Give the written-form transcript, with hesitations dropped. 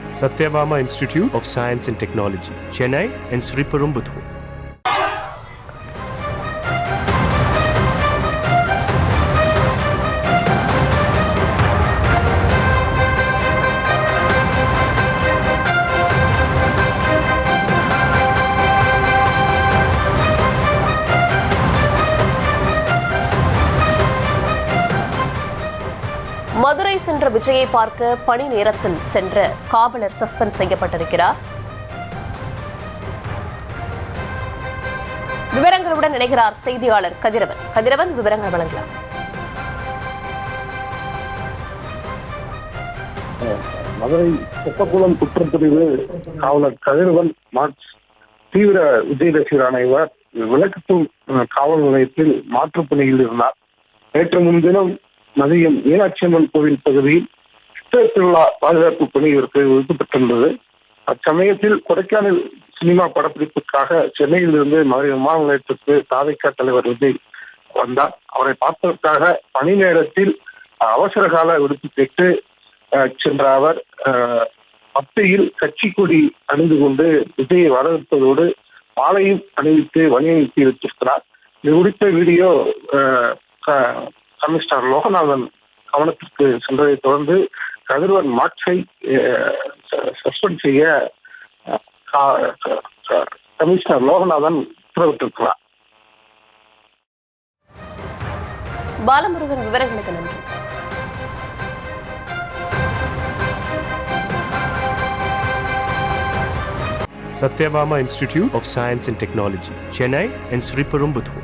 Satyabama Institute of Science and Technology, Chennai and Sriperumbudur. Madurai சென்ற விஜயை பார்க்க பணி நேரத்தில் சென்ற காவலர் சஸ்பெண்ட் செய்யப்பட்டிருக்கிறார். விவரங்களுடன் இணைகிறார் செய்தியாளர் கதிரவன். கதிரவன், விவரங்கள் வழங்கலாம். மதுரை குப்பக்குளம் குற்றப்பிரிவு காவலர் கதிரவன் மார்க்ஸ் தீவிர விஜய் ரசிகரான இவர் விளக்குத்தூர் காவல் நிலையத்தில் மாற்றுப் பணியில் இருந்தார். நேற்று முன்தினம் மதியம் மீனாட்சி அம்மன் கோவில் பகுதியில் சித்திரை திருவிழா பாதுகாப்பு பணி இவருக்கு ஒதுக்கப்பட்டிருந்தது. அச்சமயத்தில் கொடைக்கானல் சினிமா படப்பிடிப்புக்காக சென்னையில் இருந்து மதுரை விமான நிலையத்திற்கு தாவேகா தலைவர் விஜய் வந்தார். அவரை பார்ப்பதற்காக பணி நேரத்தில் அவசர கால விடுப்பு கேட்டு சென்ற அவர் மத்தியில் கட்சி கொடி அணிந்து கொண்டு விஜயை வரவேற்பதோடு மாலையும் அணிவித்து வழி அனுப்பி வைத்திருக்கிறார். இது குறித்த வீடியோ கமிஷனர் லோகநாதன் கவனத்திற்கு சென்றதை தொடர்ந்து கதிரவன் மார்க்ஸை சஸ்பெண்ட் செய்ய கமிஷனர் லோகநாதன் உத்தரவிட்டிருக்கிறார். பாலமுருகன், விவரங்களுக்கு நன்றி. Satyabama Institute of Science and Technology, Chennai and Sriperumbudur.